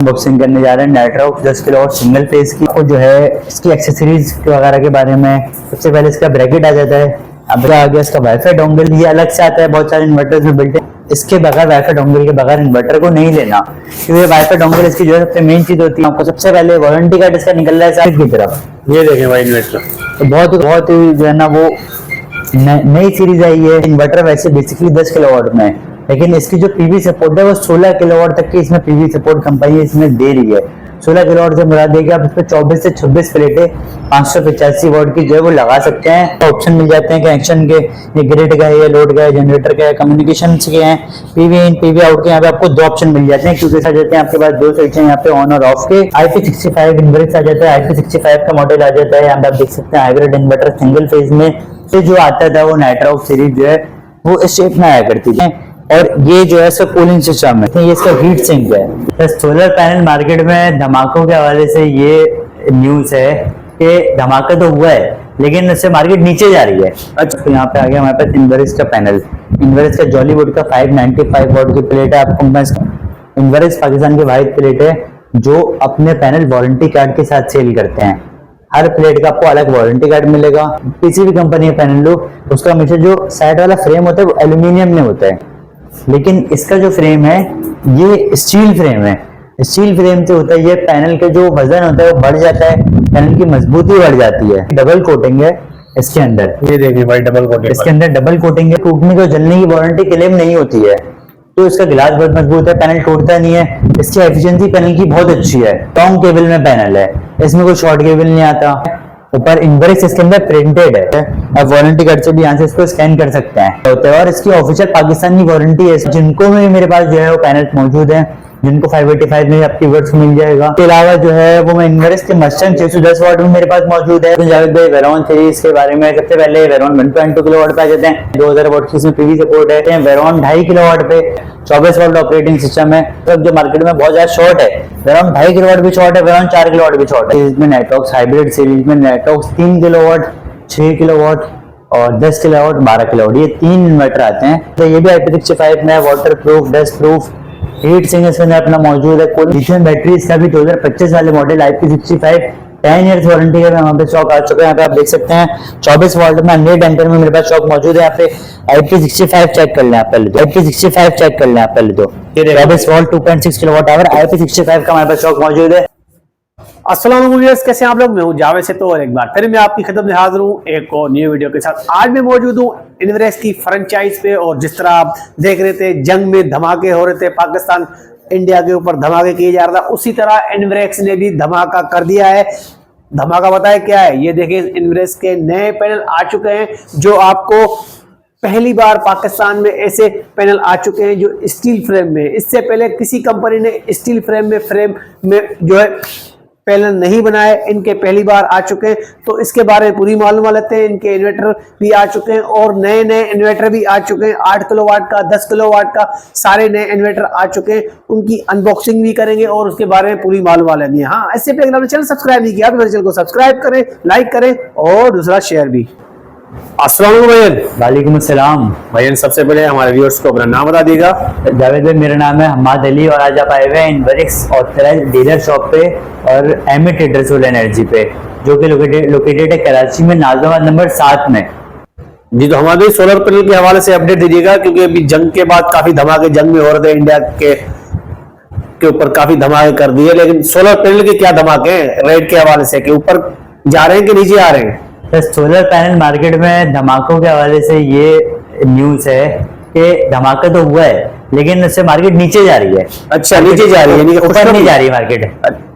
Unboxing करने जा रहे हैं नाइट्रॉक्स 10 किलो और सिंगल फेज की। और जो है इसकी एक्सेसरीज वगैरह के बारे में, सबसे पहले इसका ब्रैकेट आ जाता है। अब आ गया इसका वाईफाई डोंगल, ये अलग से आता है, बहुत सारे इन्वर्टर्स में बिल्ट है। इसके बगैर वाईफाई डोंगल के बगैर इन्वर्टर को नहीं लेना, क्योंकि वाईफाई डोंगल इसकी जो है सबसे मेन चीज होती है। आपको सबसे पहले वारंटी कार्ड इसका निकल रहा है साइड की तरफ, ये देखें भाई इन्वर्टर तो बहुत ही जो है ना वो नई सीरीज आई है। इन्वर्टर वैसे बेसिकली 10 किलोवाट में है, लेकिन इसकी जो पीवी सपोर्ट है वो 16 किलोवाट तक की इसमें पीवी सपोर्ट कंपनी इसमें दे रही है। 16 किलोवाट से मुराद है कि आप इसमें 24 से 26 प्लेटें 585 वाट की जो है वो लगा सकते हैं। ऑप्शन मिल जाते हैं कनेक्शन के, ये ग्रिड का है, ये लोड का है, जनरेटर का है, कम्युनिकेशन के हैं, पीवी इन पीवी आउट के। यहाँ पे आपको दो ऑप्शन मिल जाते हैं, क्योंकि आ जाते हैं आपके पास दो स्विच हैं यहाँ पे ऑन और ऑफ के। IP65 इन्वर्टर आ जाता है, IP65 का मॉडल आ जाता है। यहाँ पे आप देख सकते हैं हाइब्रिड इन्वर्टर सिंगल फेज में से जो आता था वो नाइट्रॉक्स सीरीज जो है वो इस शेप में आया करती थी। और ये जो है इसका कूलिंग सिस्टम है, ये इसका हीट सिंक है। सोलर पैनल मार्केट में धमाकों के हवाले से ये न्यूज है कि धमाका तो हुआ है, लेकिन इससे मार्केट नीचे जा रही है। अच्छा, तो यहाँ पे आ गया हमारे पास इन्वर्स का पैनल। इन्वर्स का जॉलीवुड का 595 वाट की प्लेट है। आपको इन्वर्स पाकिस्तान की वाहिद प्लेट है जो अपने पैनल वारंटी कार्ड के साथ सेल करते हैं। हर प्लेट का आपको अलग वारंटी कार्ड मिलेगा। किसी भी कंपनी का पैनल लो, उसका हमेशा जो साइड वाला फ्रेम होता है वो एल्यूमिनियम में होता है, लेकिन इसका जो फ्रेम है ये स्टील फ्रेम है। स्टील फ्रेम से होता है ये पैनल के जो वजन होता है वो बढ़ जाता है, पैनल की मजबूती बढ़ जाती है। डबल कोटिंग है इसके अंदर, ये देखिए भाई डबल कोटिंग, इसके अंदर डबल कोटिंग है। टूटने को जलने की वारंटी क्लेम नहीं होती है, तो इसका गिलास बहुत मजबूत है, पैनल टूटता नहीं है। इसकी एफिशिएंसी पैनल की बहुत अच्छी है। लॉन्ग केबल में पैनल है, इसमें कोई शॉर्ट केबल नहीं आता। ऊपर इन्वर्स इसके अंदर प्रिंटेड है, आप वारंटी कार्ड से भी यहाँ से इसको स्कैन कर सकते हैं। और इसकी ऑफिशियल पाकिस्तानी वारंटी है। जिनको में मेरे पास जो है वो पैनल मौजूद है, जिनको 585 में आपकी वर्ड्स मिल जाएगा। इसके अलावा जो है वो मैं इन्वर्स के मस्टर्न 610 वाट में मेरे पास मौजूद है। जावेद भाई वेरॉन सीरीज के बारे में, सबसे पहले वेरॉन 1.2 किलोवाट पे आ जाते हैं, 2000 वाट की इसमें पीवी सपोर्ट है। वेरॉन 2.5 किलोवाट पे 24 वाट ऑपरेटिंग सिस्टम है। तो जो मार्केट में बहुत ज्यादा शॉर्ट है, वेरॉन 2.5 किलोवाट भी शॉर्ट है, वेरॉन 4 किलोवाट भी शॉर्ट है। इसमें नाइट्रॉक्स हाइब्रिड सीरीज में नाइट्रॉक्स 3 किलोवाट, 6 किलोवाट और 10 किलोवाट, 12 किलोवाट, ये 3 इन्वर्टर आते हैं। तो ये भी IP65 में water proof, dust proof, heat sink इसके अंदर अपना मौजूद है। लिथियम बैटरी इसका भी 2025 वाले मॉडल IP65 10 इयर्स वारंटी का हमारे पे स्टॉक आ चुका है। यहाँ पे आप देख सकते हैं 24 वोल्ट में 100 एम्पीयर में मेरे पास स्टॉक मौजूद है। यहाँ पे IP65 चेक कर लें आप पहले तो, IP65 चेक कर लें आप पहले तो, 24 वोल्ट 2.6 किलोवाट आवर IP65 का हमारे पास स्टॉक मौजूद है। अस्सलाम वालेकुम व्यूअर्स, कैसे हैं आप लोग। मैं हूं जावेद से, तो और एक बार फिर मैं आपकी खिदमत में हाजिर हूं एक और न्यू वीडियो के साथ। आज मैं मौजूद हूं इन्वर्स की फ्रेंचाइज पे, और जिस तरह आप देख रहे थे जंग में धमाके हो रहे थे, पाकिस्तान इंडिया के ऊपर धमाके किए जा रहा था, उसी तरह इन्वर्स ने भी धमाका कर दिया है। धमाका बताए क्या है, ये देखिए इन्वर्स के नए पैनल आ चुके हैं, जो आपको पहली बार पाकिस्तान में ऐसे पैनल आ चुके हैं जो स्टील फ्रेम में। इससे पहले किसी कंपनी ने स्टील फ्रेम में जो है पैनल नहीं बनाए, इनके पहली बार आ चुके हैं। तो इसके बारे में पूरी मालूम लेते हैं। इनके इन्वर्टर भी आ चुके हैं और नए नए इन्वर्टर भी आ चुके हैं, 8 किलोवाट का, 10 किलोवाट का, सारे नए इन्वर्टर आ चुके हैं। उनकी अनबॉक्सिंग भी करेंगे और उसके बारे में पूरी मालूम लेंगे। हाँ, इससे पहले अगर चैनल सब्सक्राइब नहीं किया तो मेरे चैनल को सब्सक्राइब करें, लाइक करें और दूसरा शेयर भी। अस्सलाम वालेकुम वालेकुम अस्सलाम भैया। सबसे पहले हमारे व्यूअर्स को अपना नाम बता दीजिएगा। जावेद भाई, मेरा नाम है हम्माद अली और आज आप आए हुए हैं इन्वर्स ऑथराइज्ड डीलर शॉप पे और एमी ट्रेडर सोलर एनर्जी पे, जो कि लोकेटेड है कराची में, नाजमाबाद नंबर 7 में। जी, तो हमारे सोलर पैनल के हवाले से अपडेट दीजिएगा, क्योंकि अभी जंग के बाद काफी धमाके जंग में हो रहे थे, इंडिया के ऊपर काफी धमाके कर दिए, लेकिन सोलर पैनल के क्या धमाके हैं रेट के हवाले से, कि ऊपर जा रहे हैं कि नीचे आ रहे हैं। सोलर पैनल मार्केट में धमाकों के हवाले से ये न्यूज है कि धमाका तो हुआ है, लेकिन उससे मार्केट नीचे जा रही है। अच्छा, नीचे जा रही है, यानी कि ऊपर नहीं जा रही है मार्केट,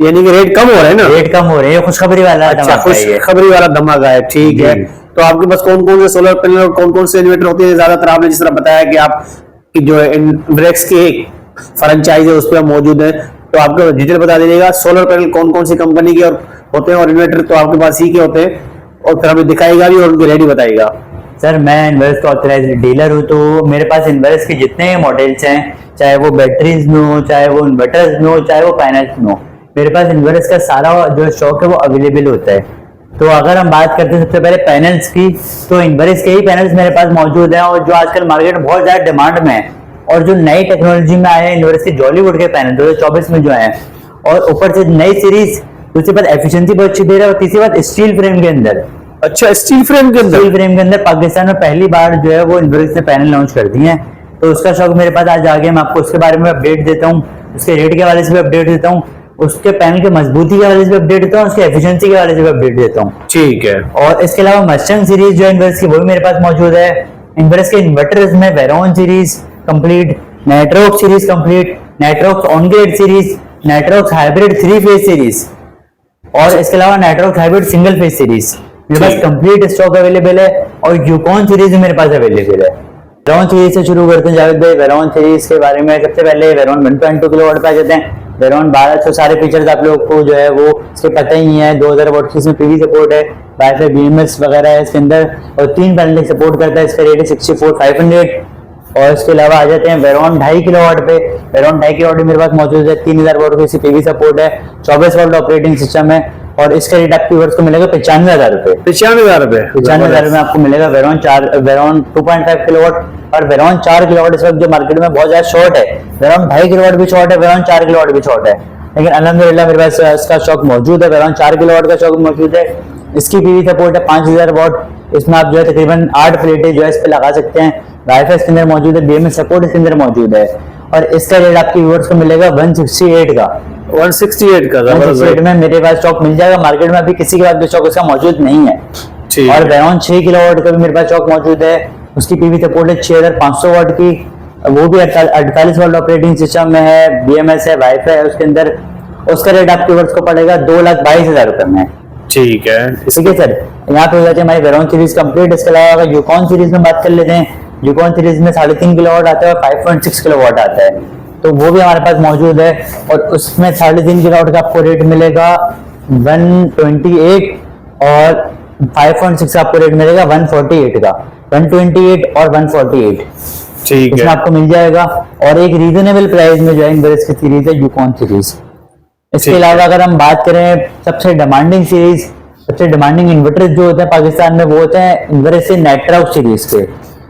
यानी कि रेट कम हो रहे हैं ना, रेट कम हो रहे हैं। खुशखबरी वाला अच्छा, खुशखबरी वाला धमाका है। ठीक है, तो आपके पास कौन कौन से सोलर पैनल और कौन कौन से इन्वर्टर होते हैं? ज्यादातर आपने जिस तरह बताया कि आप की जो इन्वर्स की एक फ्रेंचाइज है उस पर मौजूद है, तो आपको डिटेल बता दीजिएगा। सोलर पैनल कौन कौन सी कंपनी के और होते हैं, और इन्वर्टर तो आपके पास ही के होते हैं, और फिर हमें दिखाएगा भी और उनकी रेडी बताएगा। सर, मैं इन्वर्स का ऑथराइज्ड डीलर हूँ, तो मेरे पास इन्वर्स के जितने मॉडल्स हैं, चाहे वो बैटरीज में हो, चाहे वो इन्वर्टर्स में हो, चाहे वो पैनल्स में हो, मेरे पास इन्वर्स का सारा जो स्टॉक है वो अवेलेबल होता है। तो अगर हम बात करते हैं सबसे पहले पैनल्स की, तो इन्वर्स के ही पैनल्स मेरे पास मौजूद हैं, और जो आजकल मार्केट में बहुत ज्यादा डिमांड में है, और जो नई टेक्नोलॉजी में आए हैं इन्वर्स के जॉलीवुड के पैनल 2024 में जो आए हैं, और ऊपर से नई सीरीज, दूसरी बात एफिशिएंसी बहुत अच्छी दे रहा है, और तीसरी बात स्टील फ्रेम के अंदर। अच्छा, स्टील फ्रेम के अंदर? स्टील फ्रेम के अंदर पाकिस्तान में पहली बार जो है वो इनवॉइस ने पैनल लॉन्च कर दिए हैं, तो उसका शौक मेरे पास आज आ गया। मैं आपको उसके बारे में अपडेट देता हूँ, उसके रेट के हवाले से भी अपडेट देता हूँ, उसके पैनल के मजबूती के हवाले से भी अपडेट देता हूँ, उसके एफिशिएंसी के हवाले से भी अपडेट देता हूँ। ठीक है। और इसके अलावा मस्टंग सीरीज जो इनवर्स की, वो भी मेरे पास मौजूद है। इनवर्स के इन्वर्टर्स में Veron series complete, Nitrox series complete, Nitrox on grid series, Nitrox hybrid 3 phase series, और इसके अलावा Nitrox hybrid single phase series मेरे पास कंप्लीट स्टॉक अवेलेबल है। और यूकॉन सीरीज भी मेरे पास अवेलेबल है। वेरॉन सीरीज से शुरू करते हैं जावेद भाई। वेरॉन सीरीज के बारे में सबसे पहले वेरॉन 1.2 किलोवाट पे आ जाते हैं। वेरॉन 1200 सारे फीचर्स आप लोग को जो है वो इसके पता ही है। 2000 वॉट की इसमें पीवी सपोर्ट है, वाईफाई बीएमएस वगैरह है इसके अंदर, और 3 पैनल सपोर्ट करता है। इसका रेट है 64,500। और इसके अलावा आ जाते हैं वेरॉन 2.5 किलोवाट पे। वेरॉन 2.5 किलोवाट मेरे पास मौजूद है। 3000 वॉट की इसकी पीवी सपोर्ट है, 24 वोल्ट ऑपरेटिंग सिस्टम है, और इसका रेट आपकी वर्ष को मिलेगा 95,000 रुपए। 95,000 रुपए? 95,000 में आपको मिलेगा वेरॉन 2.5 किलोवाट। और वेरॉन 4 किलोवाट इस वक्त जो मार्केट में बहुत ज्यादा शॉर्ट है। वेरॉन 2.5 किलोवाट भी शॉर्ट है, वेरॉन 4 किलोवाट भी शॉर्ट है, लेकिन अल्हम्दुलिल्लाह मेरे पास इसका स्टॉक मौजूद है। वेरॉन 4 किलोवाट का स्टॉक मौजूद है। इसकी पीवी सपोर्ट है 5000 वॉट। इसमें आप जो है तकरीबन 8 प्लेटें जो है इस पे लगा सकते हैं। वाईफाई इसके अंदर मौजूद है, बीएमएस सपोर्ट इसके अंदर मौजूद है। और इसका रेट आपकी व्यूअर्स को मिलेगा 168 का। 168 का? 168 में मेरे पास स्टॉक मिल जाएगा। मार्केट में अभी किसी के पास भी स्टॉक उसका मौजूद नहीं है। और वेरॉन 6 किलोवाट का भी मेरे पास स्टॉक मौजूद है। उसकी पीवी सपोर्ट है 6500 वाट की, वो भी 48 वोल्ट ऑपरेटिंग सिस्टम में है, बीएमएस है, वाईफाई है उसके अंदर। उसका रेट आपके वर्ष को पड़ेगा 2,22,000 रुपए में। ठीक है। ठीक है सर, यहाँ पे हो जाती है हमारी वेरॉन सीरीज कंप्लीट। इसके अलावा अगर यूकॉन सीरीज में बात कर लेते हैं, यूकॉन सीरीज में 3.5 किलोवाट आता है और 5.6 किलोवाट आता है, तो वो भी हमारे पास मौजूद है। और उसमें 3.5 किलोवाट का आपको रेट मिलेगा 128, और 5.6 आपको रेट मिलेगा 148 का। 128 और 148 ठीक है, इसमें आपको मिल जाएगा। और एक रीजनेबल प्राइस में जो है इनवर्स की सीरीज है यूकॉन सीरीज। इसके अलावा अगर हम बात करें सबसे डिमांडिंग सीरीज, सबसे डिमांडिंग इन्वर्टर जो होते हैं पाकिस्तान में, वो होते हैं इनवर्स से नेट्रॉक्स सीरीज के।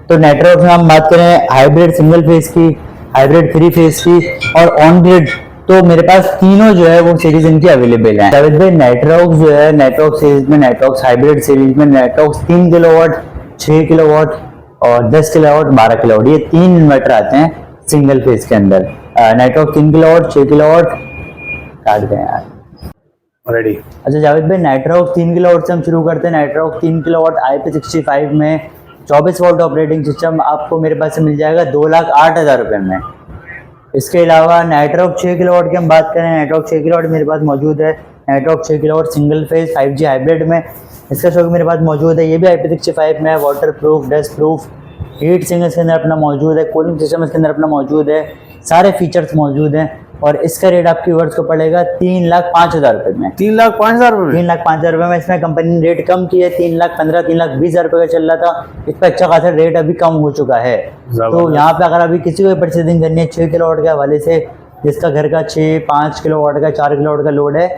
तो नेट्रॉक्स में हम बात करें हाइब्रिड सिंगल फेज की, हाइब्रिड 3 फेज की, और ऑन ग्रिड, तो मेरे पास तीनों जो है वो सीरीज इनकी अवेलेबल है। जावेद भाई नेट्रॉक्स जो है, नेट्रॉक्स सीरीज में, नेट्रॉक्स हाइब्रिड सीरीज में नेट्रॉक्स 3 किलोवाट, 6 किलोवाट और 10 किलोवाट, 12 किलोवाट, ये 3 इन्वर्टर आते हैं सिंगल फेज के अंदर। नेट्रॉक्स 3 किलोवाट, 6 किलोवाट काट दें यार, रेडी। अच्छा जावेद भाई नाइट्रॉक्स 3 किलोवाट से हम शुरू करते हैं। नाइट्रॉक्स 3 किलोवाट IP65 में 24 वोल्ट ऑपरेटिंग सिस्टम आपको मेरे पास से मिल जाएगा 2,08,000 रुपये में। इसके अलावा नाइट्रॉक्स 6 किलोवाट की हम बात करें, नाइट्रॉक्स 6 किलोवाट मेरे पास मौजूद है। Nitrox 6 kilowatt single phase 5G hybrid में, इसका स्टॉक मेरे पास मौजूद है। ये भी IP65 में है, water proof, dust proof, heat sink इसके अंदर अपना मौजूद है, कूलिंग सिस्टम इसके अंदर अपना मौजूद है, सारे फीचर्स मौजूद हैं। और इसका रेट आपकी वर्ष को पड़ेगा 3,05,000 रुपये में। 3,05,000 रुपये में? 3,05,000 रुपये में। इसमें कंपनी ने रेट कम किया है, 3,15,000 3,20,000 रुपये का चल रहा था, इस पर अच्छा खासा रेट अभी कम हो चुका है। तो यहाँ पे अगर अभी किसी को परचेजिंग करनी है 6 किलोवाट के हवाले से, जिसका घर का 6, 5 किलोवाट का, 4 किलोवाट का लोड है,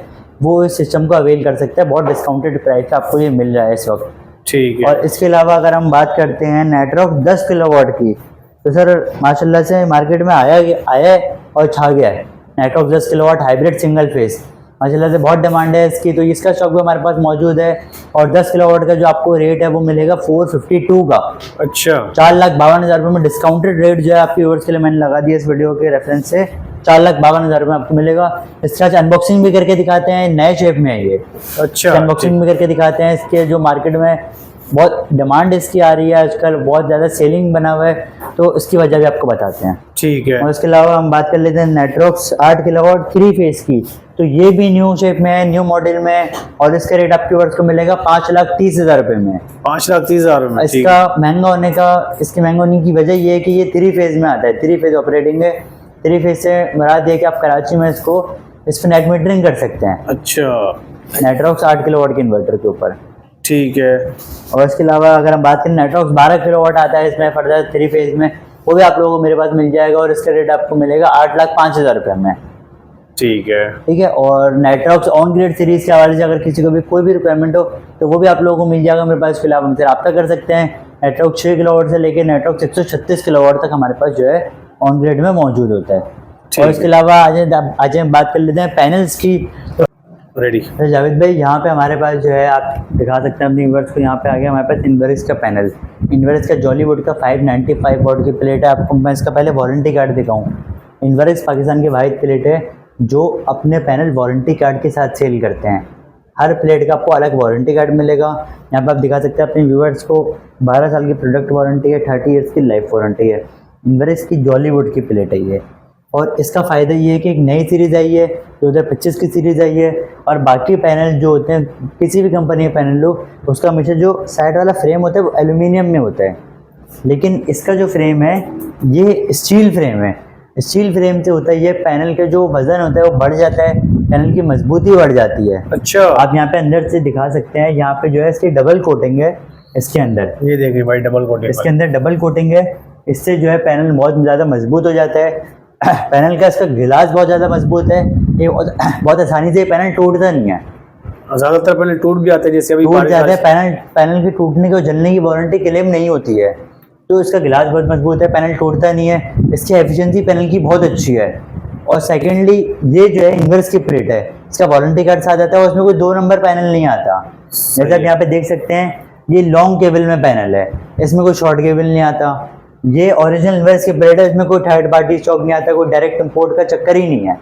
वो इस सिस्टम को अवेल कर सकता है। बहुत डिस्काउंटेड प्राइस पे आपको ये मिल रहा है इस वक्त। ठीक है। और इसके अलावा अगर हम बात करते हैं नेट्रॉक्स 10 किलोवाट की, तो सर माशाल्लाह से मार्केट में आया है और छा गया है। नेट्रॉक्स 10 किलोवाट हाइब्रिड सिंगल फेज माशाल्लाह से बहुत डिमांड है इसकी, तो इसका स्टॉक भी हमारे पास मौजूद है। और 10 किलोवाट का जो आपको रेट है वो मिलेगा 452 का। अच्छा, 4,52,000 रुपये में डिस्काउंटेड रेट जो है आपकी व्यूअर्स के लिए मैंने लगा दिया इस वीडियो के रेफरेंस से। 4,52,000 रुपये आपको मिलेगा। इसका अनबॉक्सिंग भी करके दिखाते हैं, नए शेप में है ये। अच्छा, अनबॉक्सिंग भी करके दिखाते हैं। इसके जो मार्केट में बहुत डिमांड इसकी आ रही है आजकल, बहुत ज़्यादा सेलिंग बना हुआ है, तो इसकी वजह भी आपको बताते हैं। ठीक है। और इसके अलावा हम बात कर लेते हैं नेट्रॉक्स 8 किलोवाट 3 फेज की, तो ये भी न्यू शेप में है, न्यू मॉडल में, और इसका रेट आपके वर्ष को मिलेगा 5,30,000 रुपये में। 5,30,000 में। इसका महंगा होने का, इसके महंगा होने की वजह ये है कि ये 3 फेज में आता है, 3 फेज ऑपरेटिंग है। 3 फेज से मुराद ये कि आप कराची में इस पर नेट मीटरिंग कर सकते हैं। अच्छा, नेट्रॉक्स 8 किलोवाट के इन्वर्टर के ऊपर। ठीक है। और इसके अलावा अगर हम बात करें नेट्रॉक्स 12 किलोवाट आता है इसमें फर्दर 3 फेज में, वो भी आप लोगों को मेरे पास मिल जाएगा, और इसका रेट आपको मिलेगा 8,05,000 रुपये में। ठीक है। ठीक है। और नेट्रॉक्स ऑन ग्रिड सीरीज के हवाले से अगर किसी को भी कोई भी रिक्वायरमेंट हो तो वो भी आप लोगों को मिल जाएगा मेरे पास। फिलहाल हमसे रब्ता कर सकते हैं। नेट्रॉक्स 6 किलोवाट से लेकर नेट्रॉक्स 136 किलोवाट तक हमारे पास जो है ऑन ग्रिड में मौजूद होता है। और इसके अलावा आज हम बात कर लेते हैं पैनल्स की। रेडी। तो जावेद भाई यहाँ पे हमारे पास जो है आप दिखा सकते हैं अपनी इन्वर्स को। यहाँ पे आ गया हमारे पास इन्वर्स का पैनल, इन्वर्स का जॉलीवुड का 595 वॉट की प्लेट है। आपको मैं इसका पहले वारंटी कार्ड दिखाऊँ। इन्वर्स पाकिस्तान की वाहिद प्लेट है जो अपने पैनल वारंटी कार्ड के साथ सेल करते हैं। हर प्लेट का आपको अलग वारंटी कार्ड मिलेगा। यहाँ पर आप दिखा सकते हैं अपने व्यूअर्स को 12 साल की प्रोडक्ट वारंटी है, 30 ईयर्स की लाइफ वारंटी है। इन्वर्स की जॉलीवुड की प्लेट है ये। और इसका फ़ायदा ये है कि एक नई सीरीज़ आई है 2025 की सीरीज़ आई है। और बाकी पैनल जो होते हैं किसी भी कंपनी के पैनल लो, उसका हमेशा जो साइड वाला फ्रेम होता है वो एल्यूमिनियम में होता है, लेकिन इसका जो फ्रेम है ये स्टील फ्रेम है। स्टील फ्रेम से होता है ये पैनल का जो वज़न होता है वो बढ़ जाता है, पैनल की मजबूती बढ़ जाती है। अच्छा, आप यहाँ पे अंदर से दिखा सकते हैं, यहाँ पे जो है इसकी डबल कोटिंग है इसके अंदर। ये देखिए भाई डबल कोटिंग, इसके अंदर डबल कोटिंग है। इससे जो है पैनल बहुत ज़्यादा मजबूत हो जाता है। पैनल का इसका गिलास बहुत ज़्यादा मजबूत है। ये बहुत आसानी से पैनल टूटता नहीं है। ज़्यादातर पैनल टूट भी आते हैं, जैसे अभी टूट जाते हैं। पैनल की टूटने की और जलने की वारंटी क्लेम नहीं होती है, तो इसका गिलास बहुत मजबूत है, पैनल टूटता नहीं है। इसकी एफिशिएंसी पैनल की बहुत अच्छी है। और सेकेंडली ये जो है इन्वर्स की प्लेट है, इसका वारंटी कार्ड साथ आता है, उसमें कोई 2 नंबर पैनल नहीं आता। जैसे आप यहाँ पे देख सकते हैं ये लॉन्ग केबल में पैनल है, इसमें कोई शॉर्ट केबल नहीं आता। ये ओरिजिनल इन्वर्स की प्लेट है, इसमें कोई थर्ड पार्टी स्टॉक नहीं आता, कोई डायरेक्ट इंपोर्ट का चक्कर ही नहीं है।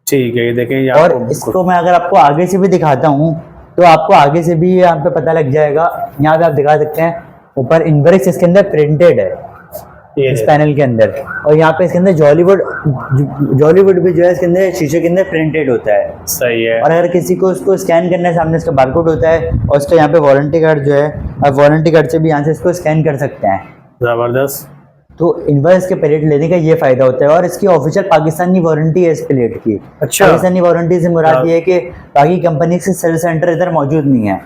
ठीक है, ये देखें। और इसको मैं अगर आपको आगे से भी दिखाता हूँ तो आपको आगे से भी यहाँ पे पता लग जाएगा। यहाँ पे आप दिखा सकते हैं ऊपर इन्वर्स इसके अंदर प्रिंटेड है इस पैनल के अंदर। और यहाँ पे इसके अंदर जॉलीवुड भी जो है इसके अंदर शीशे के अंदर प्रिंटेड होता है। सही है। और अगर किसी को उसको स्कैन करना है, सामने इसका बारकोड होता है और इसका यहाँ पे वारंटी कार्ड जो है, आप वारंटी कार्ड से भी यहाँ से इसको स्कैन कर सकते हैं। जबरदस्त। तो इन्वर्स के प्लेट लेने का ये फायदा होता है। और इसकी ऑफिशियल पाकिस्तानी वारंटी है इस प्लेट की। अच्छा। पाकिस्तानी वारंटी से मुराद ये है कि बाकी कंपनी से सर्विस सेंटर इधर मौजूद नहीं है,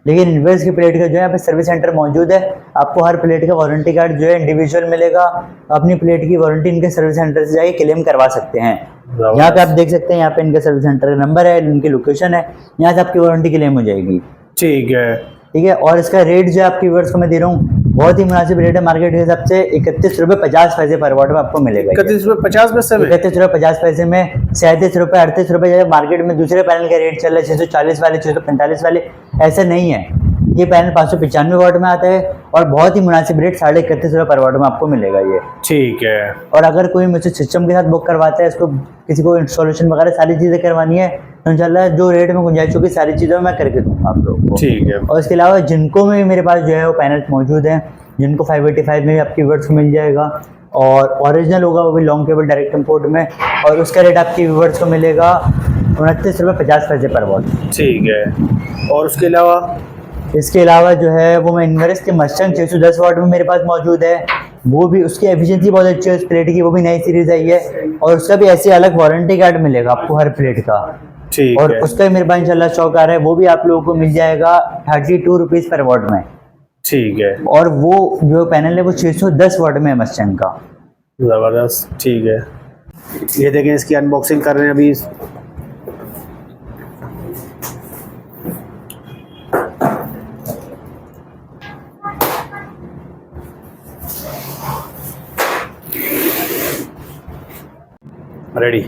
लेकिन इन्वर्स की प्लेट का जो है यहाँ पे सर्विस सेंटर मौजूद है। आपको हर प्लेट का वारंटी कार्ड जो है इंडिविजुअल मिलेगा। अपनी प्लेट की वारंटी इनके सर्विस सेंटर से जाके क्लेम करवा सकते हैं। यहाँ पे आप देख सकते हैं, यहाँ पे इनका सर्विस सेंटर का नंबर है, इनकी लोकेशन है, यहाँ से आपकी वारंटी क्लेम हो जाएगी। ठीक है, ठीक है। और इसका रेट जो आपकी व्यूअर्स को मैं दे रहा हूँ बहुत ही मुनासिब रेट है मार्केट के हिसाब से। 31 रुपये 50 पैसे पर वॉट में आपको मिलेगा। 31 रुपये 50 पैसे में, 31 रुपये 50 पैसे में। 37 रुपये 38 रुपये मार्केट में दूसरे पैनल का रेट चल रहा है, 640 वाले 645 वाले, ऐसा नहीं है। ये पैनल 595 वॉट में आता है और बहुत ही मुनासिब रेट 31.5 रुपये पर वॉट में आपको मिलेगा ये। ठीक है। और अगर कोई मुझसे सिस्टम के साथ बुक करवाता है, इसको किसी को इंस्टॉलेशन वगैरह सारी चीज़ें करवानी है, तो इंशाल्लाह जो रेट में गुंजाइश होगी सारी चीज़ें मैं करके दूंगा आप लोगों को। ठीक है। और इसके अलावा जिनको में मेरे पास जो है वो पैनल मौजूद हैं, जिनको 585 में भी आपकी व्यूअर्स को मिल जाएगा और ओरिजिनल होगा वो भी लॉन्ग केबल डायरेक्ट इंपोर्ट में, और उसका रेट आपकी व्यूअर्स को मिलेगा 29 रुपये 50 पैसे पर वॉट। ठीक है। और इसके अलावा जो है वो मैं इन्वर्स के मस्टंग 610 वॉट में मेरे पास मौजूद है, वो भी उसकी एफिशिएंसी बहुत अच्छी है उस प्लेट की, वो भी नई सीरीज आई है और उसका भी ऐसे अलग वारंटी कार्ड मिलेगा आपको हर प्लेट का। ठीक और है। उसका भी मेरे पास इंशाल्लाह स्टॉक आ रहा है, वो भी आप लोगों को मिल जाएगा 32 रुपीज़ पर वॉट में। ठीक है। और वो जो पैनल है वो 610 वॉट में है मस्टंग का। ज़बरदस्त। ठीक है, ये देखें इसकी अनबॉक्सिंग कर रहे हैं अभी। रेडी।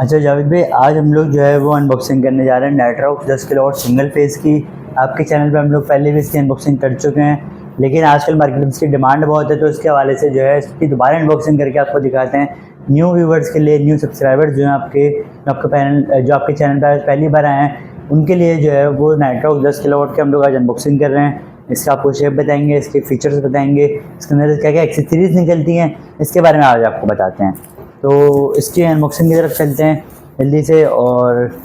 अच्छा जावेद भाई, आज हम लोग जो है वो अनबॉक्सिंग करने जा रहे हैं नाइट्रॉक्स 10 किलोवाट सिंगल फेज़ की। आपके चैनल पे हम लोग पहले भी इसकी अनबॉक्सिंग कर चुके हैं, लेकिन आजकल मार्केट में इसकी डिमांड बहुत है, तो इसके हवाले से जो है इसकी दोबारा अनबॉक्सिंग करके आपको दिखाते हैं। न्यू व्यूवर्स के लिए, न्यू सब्सक्राइबर्स जो हैं आपके पैनल जो आपके चैनल पर पहली बार आए हैं, उनके लिए जो है वो नाइट्रॉक्स 10 किलोवाट के हम लोग आज अनबॉक्सिंग कर रहे हैं। इसका आपको शेप बताएंगे, इसके फीचर्स बताएंगे, इसके अंदर क्या क्या एक्सेसरीज निकलती हैं, इसके बारे में आज आपको बताते हैं। तो इसकी अनबॉक्सिंग की तरफ चलते हैं जल्दी से। और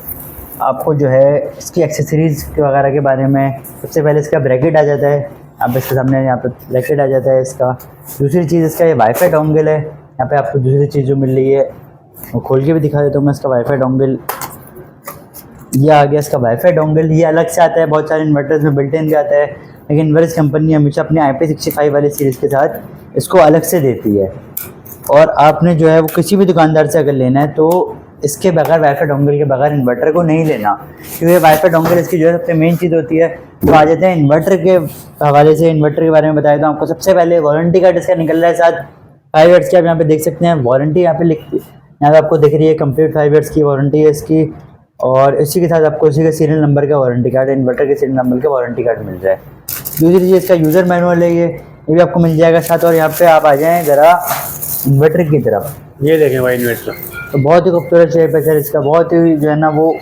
आपको जो है इसकी एक्सेसरीज़ वगैरह के बारे में, सबसे पहले इसका ब्रैकेट आ जाता है, आप इसके सामने यहाँ पे ब्रैकेट आ जाता है इसका। दूसरी चीज़ इसका ये वाईफाई डोंगल है, यहाँ पे आपको दूसरी चीज़ जो मिल रही है वो खोल के भी दिखा देता हूँ मैं। इसका वाईफाई डोंगल ये आ गया, इसका वाईफाई डोंगल ये अलग से आता है, बहुत सारे इन्वर्टर्स में बिल्ट इन भी आता है, लेकिन इन्वर्स कंपनी हमेशा अपने IP65 वाली सीरीज़ के साथ इसको अलग से देती है। और आपने जो है वो किसी भी दुकानदार से अगर लेना है तो इसके बगैर, वाईफाई डोंगल के बगैर इन्वर्टर को नहीं लेना, क्योंकि वाईफाई डोंगल इसकी जो है सबसे मेन चीज़ होती है। तो आ जाते हैं इन्वर्टर के हवाले से। इन्वर्टर के बारे में बताया तो आपको सबसे पहले वारंटी कार्ड इसका निकल रहा है साथ 5 हर्ट्ज़ की। आप यहाँ पे देख सकते हैं वारंटी यहाँ पे यहाँ पे आपको दिख रही है कंप्लीट 5 इयर्स की वारंटी है इसकी, और इसी के साथ आपको इसी के सीरियल नंबर का वारंटी कार्ड, इन्वर्टर के सीरियल नंबर का वारंटी कार्ड मिल रहा है। दूसरी चीज़ इसका यूज़र मैनुअल है, ये भी आपको मिल जाएगा साथ। और यहाँ पे आप आ जाएँ ज़रा इन्वर्टर की तरफ, ये देखें भाई इन्वर्टर, तो बहुत ही खूबसूरत शेप है सर इसका, बहुत ही जो है ना वो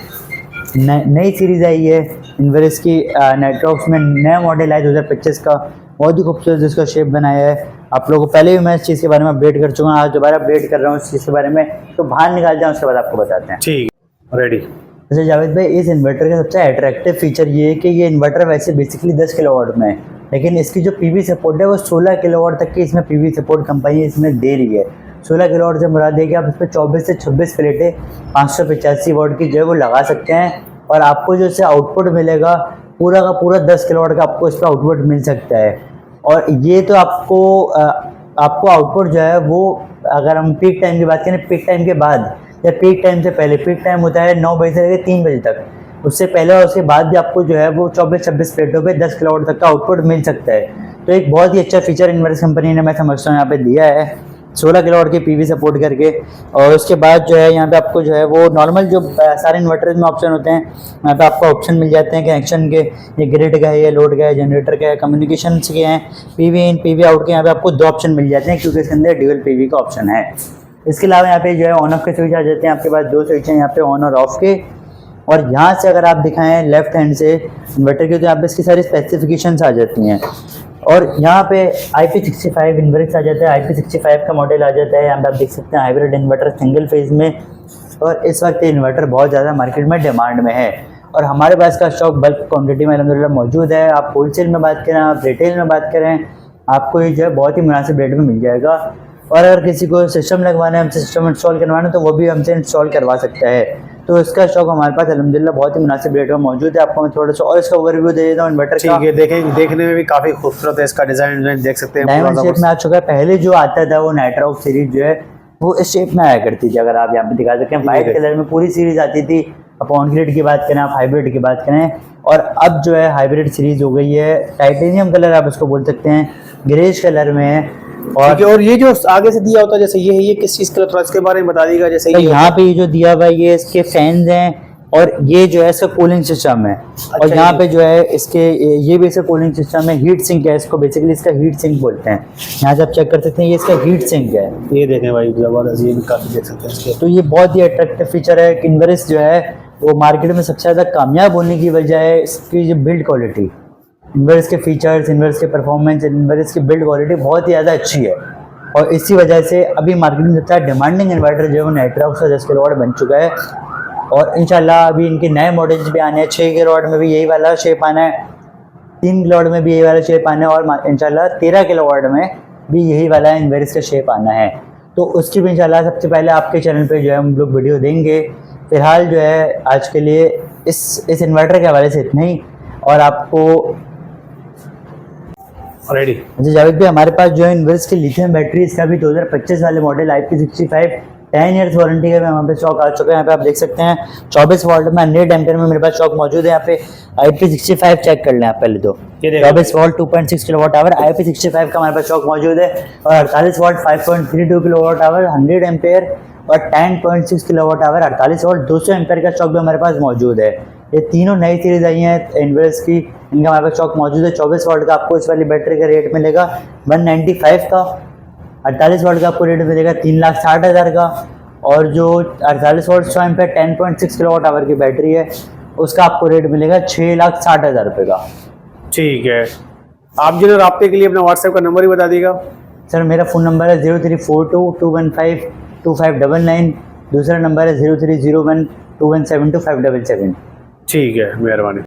नई सीरीज़ आई है इन्वर्स की, नाइट्रॉक्स में नया मॉडल है 2025 का, बहुत ही खूबसूरत इसका शेप बनाया है। आप लोगों को पहले भी मैं इस चीज़ के बारे में अपडेट कर चुका हूँ, आज दोबारा अपडेट कर रहा हूँ इस चीज़ के बारे में, तो बाहर निकाल जाऊँ उसके बाद आपको बताते हैं। ठीक, रेडी। वैसे जावेद भाई, इस इन्वर्टर का सबसे अट्रैक्टिव फीचर ये है कि ये इन्वर्टर वैसे बेसिकली 10 किलोवाट में है, लेकिन इसकी जो पीवी सपोर्ट है वो 16 किलोवाट तक की इसमें पीवी सपोर्ट कंपनी इसमें दे रही है। 16 किलोवाट से मुराद है कि आप इस पर 24 से 26 प्लेटें 585 वाट की जो है वो लगा सकते हैं, और आपको जो इससे आउटपुट मिलेगा पूरा का पूरा 10 किलोवाट का आपको इस पर आउटपुट मिल सकता है। और ये तो आपको आउटपुट जो है वो, अगर हम पीक टाइम की बात करें, पीक टाइम के बाद या पीक टाइम से पहले, पीक टाइम होता है 9 बजे से लेकर 3 बजे तक, उससे पहले और उसके बाद भी आपको जो है वो 24-26 प्लेटों पे 10 किलोवाट तक का आउटपुट मिल सकता है। तो एक बहुत ही अच्छा फीचर इन्वर्स कंपनी ने, मैं समझता हूँ, यहाँ पे दिया है 16 किलोवाट की पीवी सपोर्ट करके। और उसके बाद जो है यहाँ पे आपको जो है वो नॉर्मल जो सारे इन्वर्टर में ऑप्शन होते हैं, यहाँ पे आपको ऑप्शन मिल जाते हैं कनेक्शन के, ये ग्रिड का है, ये लोड का है, जनरेटर का है, कम्युनिकेशन के हैं, पीवी इन पीवी आउट के। यहाँ पे आपको 2 ऑप्शन मिल जाते हैं क्योंकि इसके अंदर ड्यूअल पीवी का ऑप्शन है। इसके अलावा यहाँ पे जो है ऑन ऑफ के स्विच आ जाते हैं, आपके पास 2 स्विच हैं यहाँ पे ऑन और ऑफ के। और यहाँ से अगर आप दिखाएं लेफ्ट हैंड से इन्वर्टर के, तो यहाँ पे इसकी सारी स्पेसिफिकेशंस आ जाती हैं। और यहाँ पे IP65 इन्वर्टर आ जाता है, IP65 का मॉडल आ जाता है। यहाँ पे आप देख सकते हैं हाइब्रिड इन्वर्टर सिंगल फेज में, और इस वक्त ये इन्वर्टर बहुत ज़्यादा मार्केट में डिमांड में है, और हमारे पास का स्टॉक बल्क क्वांटिटी में अल्हम्दुलिल्लाह मौजूद है। आप होलसेल में बात करें, आप रिटेल में बात करें, आपको ये जो है बहुत ही मुनासिब रेट में मिल जाएगा। और अगर किसी को सिस्टम लगवाना है, हमसे सिस्टम इंस्टॉल करवाना है, तो वो भी हमसे इंस्टॉल करवा सकता है। तो इसका स्टॉक हमारे पास अल्हम्दुलिल्लाह बहुत ही मुनासिब रेट में मौजूद है। आपको मैं थोड़ा सा और इसका ओवरव्यू दे देता हूँ इन्वर्टर का। ठीक है, देखें, देखने में भी काफ़ी खूबसूरत है, इसका डिज़ाइन देख सकते हैं, डायमंड शेप में आ चुका है। पहले जो आता था वो नाइट्रॉक्स सीरीज जो है वो इस शेप में आया करती थी, अगर आप यहाँ पे दिखा सकते हैं, वाइट कलर में पूरी सीरीज आती थी। आप ऑन ग्रिड की बात करें, आप हाइब्रिड की बात करें, और अब जो है हाइब्रिड सीरीज हो गई है, टाइटेनियम कलर आप इसको बोल सकते हैं, ग्रेज कलर में है। और ये जो आगे से दिया होता है जैसे ये किस चीज़ का, थोड़ा इसके बारे में बता दीजिएगा। जैसे तो यहाँ पे ये जो दिया हुआ है ये इसके फैंस हैं, और ये जो है इसका कूलिंग सिस्टम है। और यहाँ पे जो है इसके ये भी इसका कूलिंग सिस्टम है, हीट सिंक है इसको, बेसिकली इसका हीट सिंक बोलते हैं। यहाँ से आप चेक कर सकते हैं, ये इसका हीट सिंक है। ये देखें भाई, जबरदस्त, ये भी काफ़ी देख सकते हैं इसके। तो ये बहुत ही अट्रैक्टिव फीचर है कि इन्वर्स जो है वो मार्केट में सबसे ज़्यादा कामयाब होने की वजह है इसकी जो बिल्ड क्वालिटी, इन्वर्स के फीचर्स, इन्वर्स के परफॉर्मेंस, इन्वर्स की बिल्ड क्वालिटी बहुत ही ज़्यादा अच्छी है। और इसी वजह से अभी मार्केट में सबसे डिमांडिंग इन्वर्टर जो है वो नाइट्रॉक्स का 10 किलोवाट बन चुका है। और इंशाल्लाह अभी इनके नए मॉडल्स भी आने हैं, 6 किलोवाट में भी यही वाला शेप आना है, 3 किलोवाट में भी यही वाला शेप आना है, और इंशाल्लाह 13 किलोवाट में भी यही वाला इन्वर्स का शेप आना है। तो उसकी भी इंशाल्लाह सबसे पहले आपके चैनल पे जो है हम लोग वीडियो देंगे। फिलहाल जो है आज के लिए इस इन्वर्टर के हवाले से इतना ही। और आपको रेडी, अच्छा जावेद भाई, हमारे पास जो है इन्वर्स की लिथियम बैटरी, इसका भी 2025 वाले मॉडल IP65 10 ईयर्स वारंटी का भी हमारे पे स्टॉक आ चुका है। यहाँ पे आप देख सकते हैं 24 वोल्ट में 100 एम्पीयर में मेरे पास स्टॉक मौजूद है। यहाँ पे IP65 चेक कर लें आप पहले तो, 24 वोल्ट 2.6 किलोवाट आवर IP65 का हमारे पास स्टॉक मौजूद है। और 48 वोल्ट 5.32 किलोवाट आवर 100 एम्पीयर, और 10.6 किलोवाट आवर 48 वोल्ट 200 एम्पीयर का स्टॉक भी हमारे पास मौजूद है। ये तीनों नई सीरीज आई हैं इन्वर्स की, इनका हमारे पास स्टॉक मौजूद है। 24 वोल्ट का आपको इस वाली बैटरी का रेट मिलेगा 195 का, 48 वोल्ट का आपको रेट मिलेगा 3,60,000 का, और जो 48 वोल्ट 100 एम्पीयर 10.6 किलोवाट आवर की बैटरी है उसका आपको रेट मिलेगा 6,60,000 रुपये का। ठीक है, आप जो राब्ते के लिए अपना व्हाट्सएप का नंबर ही बता दीजिएगा। सर मेरा फ़ोन नंबर है 0342215259, दूसरा नंबर है 030121725777। ठीक है, मेहरबानी।